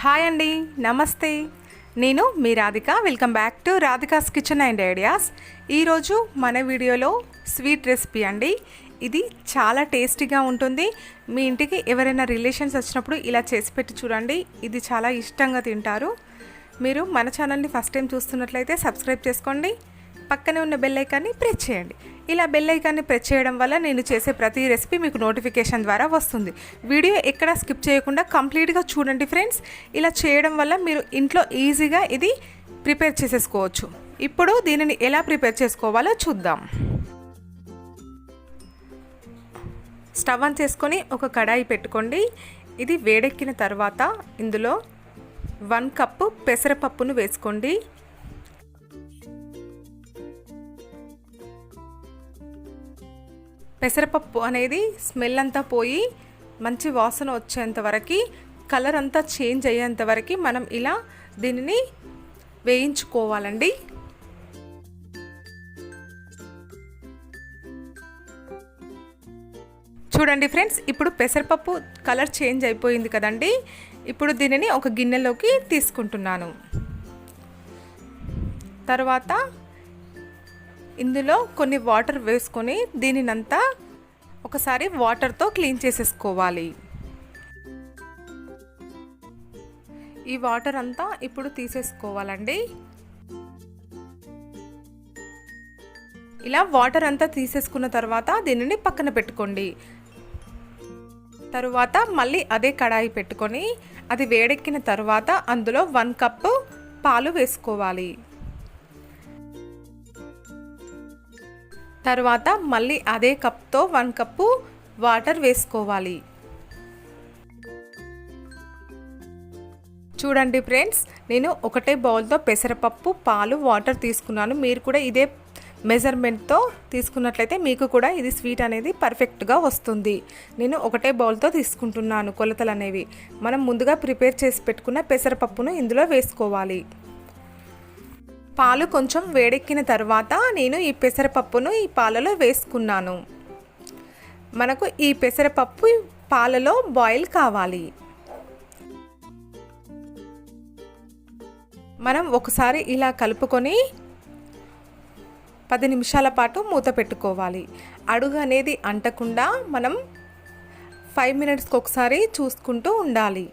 Hi అండి, నమస్తే. నేను మీ Radhika. Welcome back to Radhika's kitchen and ideas. ఈరోజు మన వీడియోలో స్వీట్ రెసిపీ అండి. ఇది చాలా టేస్టీగా ఉంటుంది. మీ ఇంటికి ఎవరైనా రిలేషన్స్ వచ్చినప్పుడు ఇలా చేసి పెట్టి చూడండి. ఇది చాలా ఇష్టంగా తింటారు. మీరు మన ఛానల్ని ఫస్ట్ టైం చూస్తున్నట్లయితే సబ్స్క్రైబ్ చేసుకోండి. పక్కనే ఉన్న బెల్ ఐకాన్ని ప్రెస్ చేయండి. ఇలా బెల్ ఐకాన్ని ప్రెస్ చేయడం వల్ల నేను చేసే ప్రతి రెసిపీ మీకు నోటిఫికేషన్ ద్వారా వస్తుంది. వీడియో ఎక్కడా స్కిప్ చేయకుండా కంప్లీట్గా చూడండి ఫ్రెండ్స్. ఇలా చేయడం వల్ల మీరు ఇంట్లో ఈజీగా ఇది ప్రిపేర్ చేసేసుకోవచ్చు. ఇప్పుడు దీనిని ఎలా ప్రిపేర్ చేసుకోవాలో చూద్దాం. స్టవ్ ఆన్ చేసుకొని ఒక కడాయి పెట్టుకోండి. ఇది వేడెక్కిన తర్వాత ఇందులో 1 కప్పు పెసరపప్పును వేసుకోండి. పెసరపప్పు అనేది స్మెల్ అంతా పోయి మంచి వాసన వచ్చేంత వరకు, కలర్ అంతా చేంజ్ అయ్యేంత వరకు మనం ఇలా దీనిని వేయించుకోవాలండి. చూడండి ఫ్రెండ్స్, ఇప్పుడు పెసరపప్పు కలర్ చేంజ్ అయిపోయింది కదండి. ఇప్పుడు దీనిని ఒక గిన్నెలోకి తీసుకుంటున్నాను. తర్వాత ఇందులో కొన్ని వాటర్ వేసుకొని దీనినంతా ఒకసారి వాటర్తో క్లీన్ చేసేసుకోవాలి. ఈ వాటర్ అంతా ఇప్పుడు తీసేసుకోవాలండి. ఇలా వాటర్ అంతా తీసేసుకున్న తర్వాత దీనిని పక్కన పెట్టుకోండి. తరువాత మళ్ళీ అదే కడాయి పెట్టుకొని అది వేడెక్కిన తర్వాత అందులో 1 కప్పు పాలు వేసుకోవాలి. తర్వాత మళ్ళీ అదే కప్తో 1 కప్పు వాటర్ వేసుకోవాలి. చూడండి ఫ్రెండ్స్, నేను ఒకటే బౌల్తో పెసరపప్పు, పాలు, వాటర్ తీసుకున్నాను. మీరు కూడా ఇదే మెజర్మెంట్తో తీసుకున్నట్లయితే మీకు కూడా ఇది స్వీట్ అనేది పర్ఫెక్ట్గా వస్తుంది. నేను ఒకటే బౌల్తో తీసుకుంటున్నాను. కొలతలు అనేవి మనం ముందుగా ప్రిపేర్ చేసి పెట్టుకున్న పెసరపప్పును ఇందులో వేసుకోవాలి. పాలు కొంచెం వేడెక్కిన తర్వాత నేను ఈ పెసరపప్పును ఈ పాలలో వేసుకున్నాను. మనకు ఈ పెసరపప్పు పాలలో బాయిల్ కావాలి. మనం ఒకసారి ఇలా కలుపుకొని 10 నిమిషాల పాటు మూత పెట్టుకోవాలి. అడుగు అనేది అంటకుండా మనం 5 మినిట్స్కి ఒకసారి చూసుకుంటూ ఉండాలి.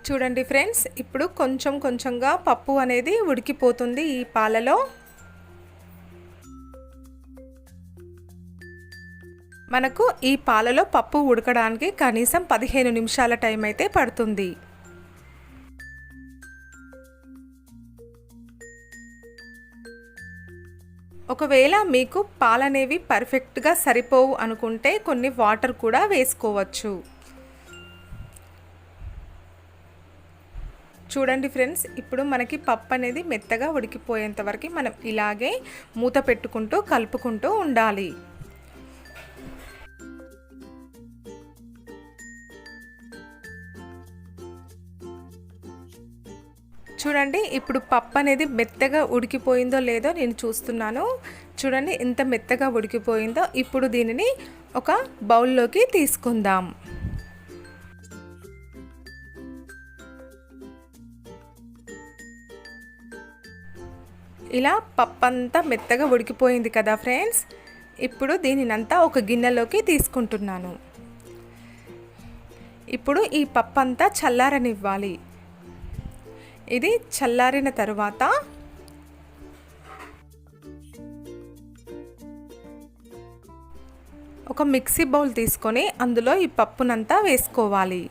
చూడండి ఫ్రెండ్స్, ఇప్పుడు కొంచెం కొంచెంగా పప్పు అనేది ఉడికిపోతుంది ఈ పాలలో. మనకు ఈ పాలలో పప్పు ఉడకడానికి కనీసం 15 నిమిషాల టైం అయితే పడుతుంది. ఒకవేళ మీకు పాలనేవి పర్ఫెక్ట్గా సరిపోవు అనుకుంటే కొన్ని వాటర్ కూడా వేసుకోవచ్చు. చూడండి ఫ్రెండ్స్, ఇప్పుడు మనకి పప్పు అనేది మెత్తగా ఉడికిపోయేంత వరకు మనం ఇలాగే మూత పెట్టుకుంటూ కలుపుకుంటూ ఉండాలి. చూడండి, ఇప్పుడు పప్పు అనేది మెత్తగా ఉడికిపోయిందో లేదో నేను చూస్తున్నాను. చూడండి ఎంత మెత్తగా ఉడికిపోయిందో. ఇప్పుడు దీనిని ఒక బౌల్లోకి తీసుకుందాం. ఇలా పప్పు అంతా మెత్తగా ఉడికిపోయింది కదా ఫ్రెండ్స్. ఇప్పుడు దీనినంతా ఒక గిన్నెలోకి తీసుకుంటున్నాను. ఇప్పుడు ఈ పప్పు అంతా చల్లారనివ్వాలి. ఇది చల్లారిన తర్వాత ఒక మిక్సీ బౌల్ తీసుకొని అందులో ఈ పప్పునంతా వేసుకోవాలి.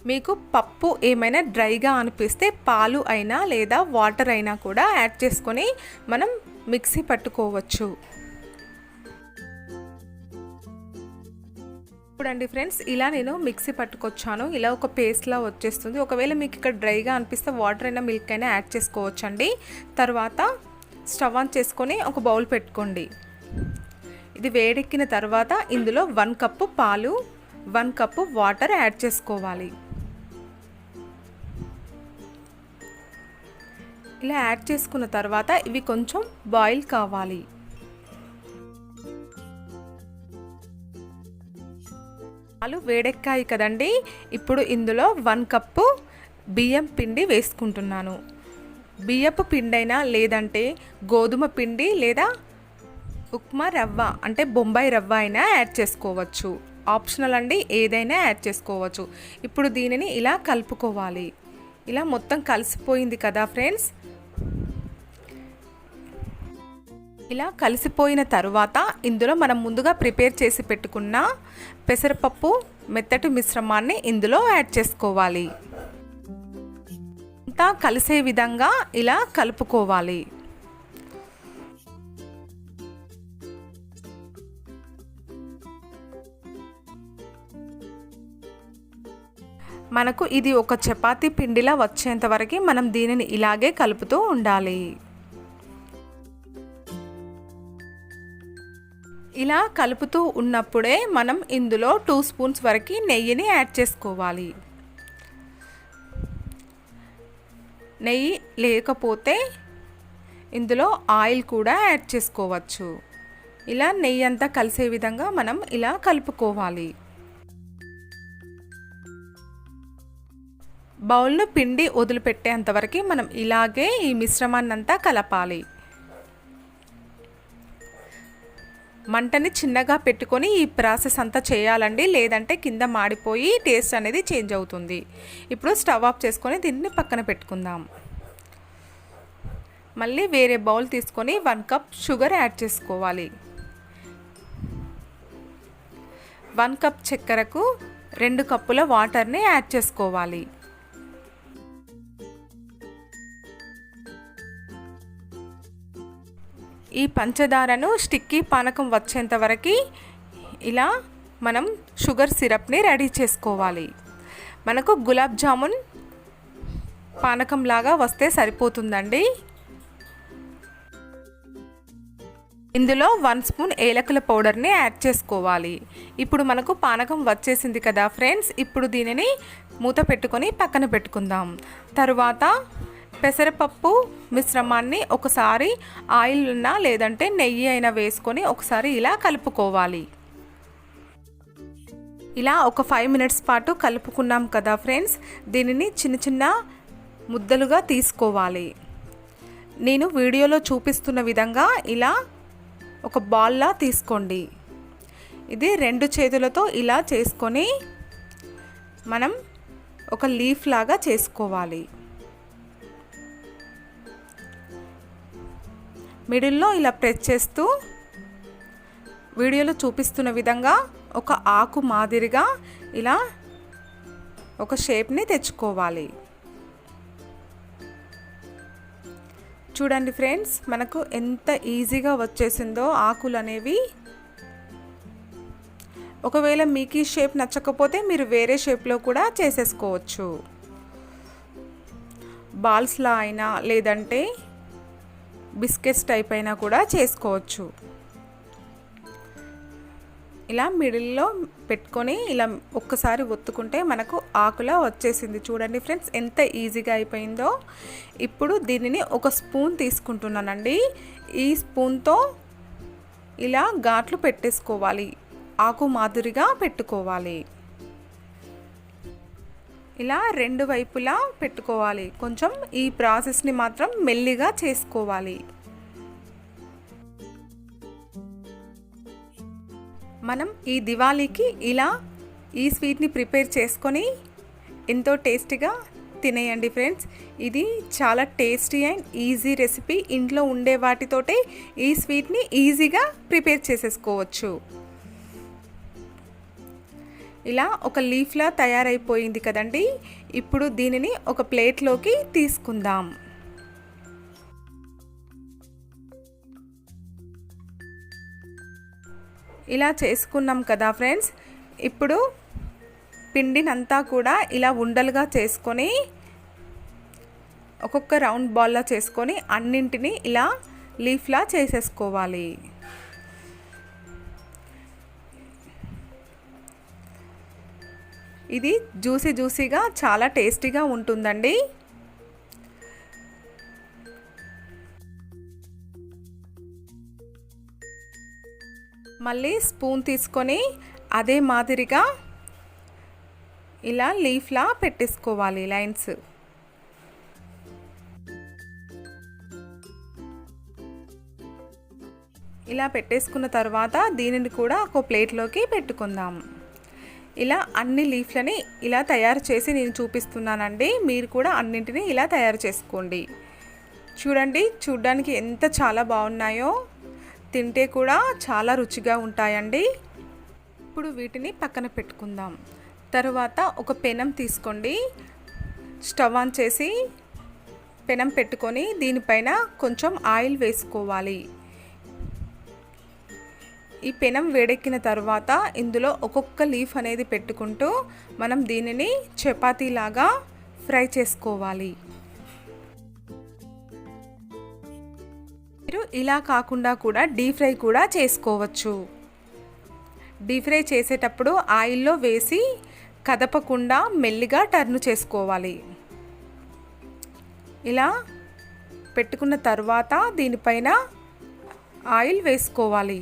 మీకు పప్పు ఏమైనా డ్రైగా అనిపిస్తే పాలు అయినా లేదా వాటర్ అయినా కూడా యాడ్ చేసుకొని మనం మిక్సీ పట్టుకోవచ్చు. చూడండి ఫ్రెండ్స్, ఇలా నేను మిక్సీ పట్టుకొచ్చాను. ఇలా ఒక పేస్ట్లా వచ్చేస్తుంది. ఒకవేళ మీకు ఇక్కడ డ్రైగా అనిపిస్తే వాటర్ అయినా మిల్క్ అయినా యాడ్ చేసుకోవచ్చండి. తర్వాత స్టవ్ ఆన్ చేసుకొని ఒక బౌల్ పెట్టుకోండి. ఇది వేడెక్కిన తర్వాత ఇందులో 1 కప్పు పాలు, 1 కప్పు వాటర్ యాడ్ చేసుకోవాలి. ఇలా యాడ్ చేసుకున్న తర్వాత ఇవి కొంచెం బాయిల్ కావాలి. పాలు వేడెక్కాయి కదండి. ఇప్పుడు ఇందులో 1 కప్పు బియ్యం పిండి వేసుకుంటున్నాను. బియ్యపు పిండైనా లేదంటే గోధుమ పిండి లేదా ఉప్మా రవ్వ అంటే బొంబాయి రవ్వ అయినా యాడ్ చేసుకోవచ్చు. ఆప్షనల్ అండి, ఏదైనా యాడ్ చేసుకోవచ్చు. ఇప్పుడు దీనిని ఇలా కలుపుకోవాలి. ఇలా మొత్తం కలిసిపోయింది కదా ఫ్రెండ్స్. ఇలా కలిసిపోయిన తరువాత ఇందులో మనం ముందుగా ప్రిపేర్ చేసి పెట్టుకున్న పెసరపప్పు మెత్తటి మిశ్రమాన్ని ఇందులో యాడ్ చేసుకోవాలి. అంతా కలిసే విధంగా ఇలా కలుపుకోవాలి. మనకు ఇది ఒక చపాతీ పిండిలా వచ్చేంత వరకు మనం దీనిని ఇలాగే కలుపుతూ ఉండాలి. ఇలా కలుపుతూ ఉన్నప్పుడే మనం ఇందులో 2 స్పూన్స్ వరకు నెయ్యిని యాడ్ చేసుకోవాలి. నెయ్యి లేకపోతే ఇందులో ఆయిల్ కూడా యాడ్ చేసుకోవచ్చు. ఇలా నెయ్యి అంతా కలిసే విధంగా మనం ఇలా కలుపుకోవాలి. బౌల్లో పిండి వదిలిపెట్టేంత వరకు మనం ఇలాగే ఈ మిశ్రమాన్ని అంతా కలపాలి. మంటని చిన్నగా పెట్టుకొని ఈ ప్రాసెస్ అంతా చేయాలండి, లేదంటే కింద మాడిపోయి టేస్ట్ అనేది చేంజ్ అవుతుంది. ఇప్పుడు స్టవ్ ఆఫ్ చేసుకొని దీన్ని పక్కన పెట్టుకుందాం. మళ్ళీ వేరే బౌల్ తీసుకొని 1 కప్ షుగర్ యాడ్ చేసుకోవాలి. 1 కప్ చక్కెరకు 2 కప్పుల వాటర్ని యాడ్ చేసుకోవాలి. ఈ పంచదారను స్టిక్కీ పానకం వచ్చేంత వరకు ఇలా మనం షుగర్ సిరప్ని రెడీ చేసుకోవాలి. మనకు గులాబ్ జామున్ పానకం లాగా వస్తే సరిపోతుందండి. ఇందులో 1 స్పూన్ ఏలకుల పౌడర్ని యాడ్ చేసుకోవాలి. ఇప్పుడు మనకు పానకం వచ్చేసింది కదా ఫ్రెండ్స్. ఇప్పుడు దీనిని మూత పెట్టుకొని పక్కన పెట్టుకుందాం. తరువాత పెసరపప్పు మిశ్రమాన్ని ఒకసారి ఆయిల్ ఉన్నా లేదంటే నెయ్యి అయినా వేసుకొని ఒకసారి ఇలా కలుపుకోవాలి. ఇలా ఒక 5 మినిట్స్ పాటు కలుపుకున్నాం కదా ఫ్రెండ్స్. దీనిని చిన్న చిన్న ముద్దలుగా తీసుకోవాలి. నేను వీడియోలో చూపిస్తున్న విధంగా ఇలా ఒక బాల్లా తీసుకోండి. ఇది 2 చేతులతో ఇలా చేసుకొని మనం ఒక లీఫ్ లాగా చేసుకోవాలి. మిడిల్లో ఇలా ప్రెస్ చేస్తూ వీడియోలో చూపిస్తున్న విధంగా ఒక ఆకు మాదిరిగా ఇలా ఒక షేప్ని తెచ్చుకోవాలి. చూడండి ఫ్రెండ్స్, మనకు ఎంత ఈజీగా వచ్చేసిందో ఆకులు అనేవి. ఒకవేళ మీకు ఈ షేప్ నచ్చకపోతే మీరు వేరే షేప్లో కూడా చేసేసుకోవచ్చు. బాల్స్లా అయినా లేదంటే బిస్కెట్స్ టైప్ అయినా కూడా చేసుకోవచ్చు. ఇలా మిడిల్లో పెట్టుకొని ఇలా ఒక్కసారి ఒత్తుకుంటే మనకు ఆకులా వచ్చేసింది. చూడండి ఫ్రెండ్స్, ఎంత ఈజీగా అయిపోయిందో. ఇప్పుడు దీనిని ఒక స్పూన్ తీసుకుంటున్నానండి. ఈ స్పూన్తో ఇలా ఘాట్లు పెట్టేసుకోవాలి. ఆకు మాదిరిగా పెట్టుకోవాలి. ఇలా 2 వైపులా పెట్టుకోవాలి. కొంచెం ఈ ప్రాసెస్ని మాత్రం మెల్లిగా చేసుకోవాలి. మనం ఈ దివాళీకి ఇలా ఈ స్వీట్ని ప్రిపేర్ చేసుకొని ఎంతో టేస్టీగా తినేయండి ఫ్రెండ్స్. ఇది చాలా టేస్టీ అండ్ ఈజీ రెసిపీ. ఇంట్లో ఉండే వాటితోటే ఈ స్వీట్ని ఈజీగా ప్రిపేర్ చేసేసుకోవచ్చు. ఇలా ఒక లీఫ్లా తయారైపోయింది కదండి. ఇప్పుడు దీనిని ఒక ప్లేట్లోకి తీసుకుందాం. ఇలా చేసుకున్నాం కదా ఫ్రెండ్స్. ఇప్పుడు పిండినంతా కూడా ఇలా ఉండలుగా చేసుకొని ఒక్కొక్క రౌండ్ బాల్లా చేసుకొని అన్నింటినీ ఇలా లీఫ్లా చేసేసుకోవాలి. ఇది జ్యూసీగా చాలా టేస్టీగా ఉంటుందండి. మళ్ళీ స్పూన్ తీసుకొని అదే మాదిరిగా ఇలా లీఫ్లా పెట్టేసుకోవాలి లైన్స్. ఇలా పెట్టేసుకున్న తర్వాత దీనిని కూడా ఒక ప్లేట్లోకి పెట్టుకుందాం. ఇలా అన్ని లీఫ్లని ఇలా తయారు చేసి నేను చూపిస్తున్నానండి. మీరు కూడా అన్నింటినీ ఇలా తయారు చేసుకోండి. చూడండి, చూడ్డానికి ఎంత చాలా బాగున్నాయో, తింటే కూడా చాలా రుచిగా ఉంటాయండి. ఇప్పుడు వీటిని పక్కన పెట్టుకుందాం. తర్వాత ఒక పెనం తీసుకోండి. స్టవ్ ఆన్ చేసి పెనం పెట్టుకొని దీనిపైన కొంచెం ఆయిల్ వేసుకోవాలి. ఈ పెనం వేడెక్కిన తర్వాత ఇందులో ఒక్కొక్క లీఫ్ అనేది పెట్టుకుంటూ మనం దీనిని చపాతీలాగా ఫ్రై చేసుకోవాలి. మీరు ఇలా కాకుండా కూడా డీప్ ఫ్రై కూడా చేసుకోవచ్చు. డీప్ ఫ్రై చేసేటప్పుడు ఆయిల్లో వేసి కదపకుండా మెల్లిగా టర్న్ చేసుకోవాలి. ఇలా పెట్టుకున్న తర్వాత దీనిపైన ఆయిల్ వేసుకోవాలి.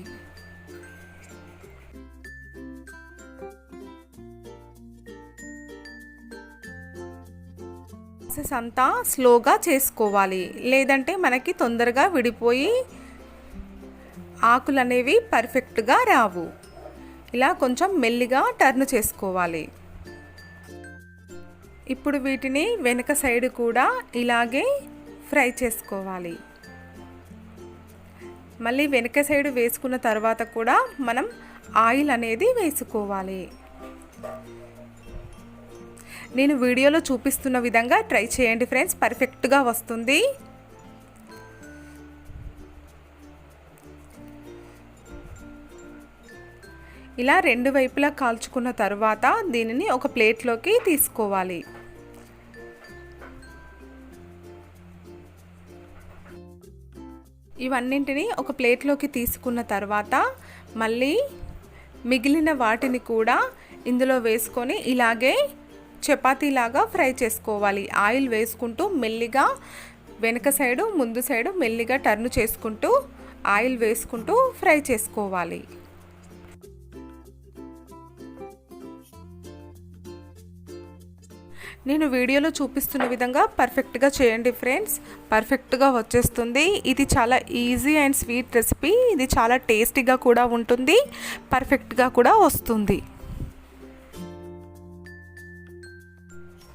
ప్రాసెస్ అంతా స్లోగా చేసుకోవాలి, లేదంటే మనకి తొందరగా విడిపోయి ఆకులు అనేవి పర్ఫెక్ట్గా రావు. ఇలా కొంచెం మెల్లిగా టర్న్ చేసుకోవాలి. ఇప్పుడు వీటిని వెనక సైడ్ కూడా ఇలాగే ఫ్రై చేసుకోవాలి. మళ్ళీ వెనక సైడ్ వేసుకున్న తర్వాత కూడా మనం ఆయిల్ అనేది వేసుకోవాలి. నేను వీడియోలో చూపిస్తున్న విధంగా ట్రై చేయండి ఫ్రెండ్స్, పర్ఫెక్ట్గా వస్తుంది. ఇలా రెండు వైపులా కాల్చుకున్న తర్వాత దీనిని ఒక ప్లేట్లోకి తీసుకోవాలి. ఇవన్నింటినీ ఒక ప్లేట్లోకి తీసుకున్న తర్వాత మళ్ళీ మిగిలిన వాటిని కూడా ఇందులో వేసుకొని ఇలాగే చపాతీలాగా ఫ్రై చేసుకోవాలి. ఆయిల్ వేసుకుంటూ మెల్లిగా వెనక సైడు ముందు సైడు మెల్లిగా టర్న్ చేసుకుంటూ ఆయిల్ వేసుకుంటూ ఫ్రై చేసుకోవాలి. నేను వీడియోలో చూపిస్తున్న విధంగా పర్ఫెక్ట్గా చేయండి ఫ్రెండ్స్, పర్ఫెక్ట్గా వచ్చేస్తుంది. ఇది చాలా ఈజీ అండ్ స్వీట్ రెసిపీ. ఇది చాలా టేస్టీగా కూడా ఉంటుంది, పర్ఫెక్ట్గా కూడా వస్తుంది.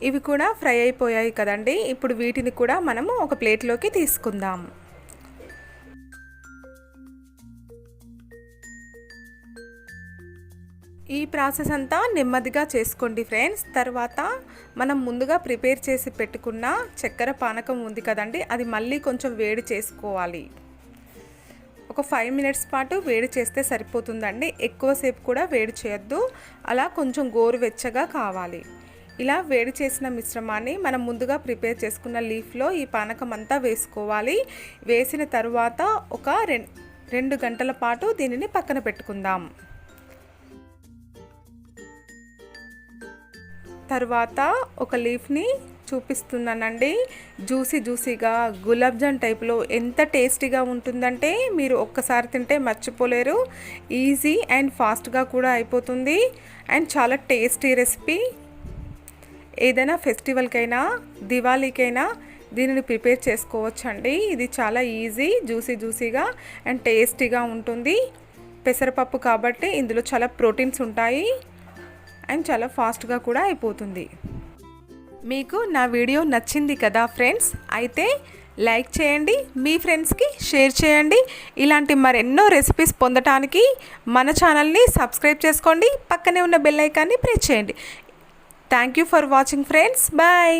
ఇవి కూడా ఫ్రై అయిపోయాయి కదండి. ఇప్పుడు వీటిని కూడా మనము ఒక ప్లేట్లోకి తీసుకుందాం. ఈ ప్రాసెస్ అంతా నెమ్మదిగా చేసుకోండి ఫ్రెండ్స్. తర్వాత మనం ముందుగా ప్రిపేర్ చేసి పెట్టుకున్న చక్కెర పానకం ఉంది కదండి, అది మళ్ళీ కొంచెం వేడి చేసుకోవాలి. ఒక 5 మినిట్స్ పాటు వేడి చేస్తే సరిపోతుందండి. ఎక్కువసేపు కూడా వేడి చేయొద్దు. అలా కొంచెం గోరువెచ్చగా కావాలి. ఇలా వేడి చేసిన మిశ్రమాన్ని మనం ముందుగా ప్రిపేర్ చేసుకున్న లీఫ్లో ఈ పానకం అంతా వేసుకోవాలి. వేసిన తర్వాత ఒక 2 గంటల పాటు దీనిని పక్కన పెట్టుకుందాం. తర్వాత ఒక లీఫ్ని చూపిస్తున్నానండి. జ్యూసీగా గులాబ్ జామ్ టైప్లో ఎంత టేస్టీగా ఉంటుందంటే మీరు ఒక్కసారి తింటే మర్చిపోలేరు. ఈజీ అండ్ ఫాస్ట్గా కూడా అయిపోతుంది అండ్ చాలా టేస్టీ రెసిపీ. ఏదైనా ఫెస్టివల్కైనా దివాళీకైనా దీనిని ప్రిపేర్ చేసుకోవచ్చండి. ఇది చాలా ఈజీ, జ్యూసీగా అండ్ టేస్టీగా ఉంటుంది. పెసరపప్పు కాబట్టి ఇందులో చాలా ప్రోటీన్స్ ఉంటాయి అండ్ చాలా ఫాస్ట్గా కూడా అయిపోతుంది. మీకు నా వీడియో నచ్చింది కదా ఫ్రెండ్స్, అయితే లైక్ చేయండి, మీ ఫ్రెండ్స్కి షేర్ చేయండి. ఇలాంటి మరెన్నో రెసిపీస్ పొందటానికి మన ఛానల్ని సబ్స్క్రైబ్ చేసుకోండి. పక్కనే ఉన్న బెల్ ఐకాన్ని ప్రెస్ చేయండి. Thank you for watching friends. Bye.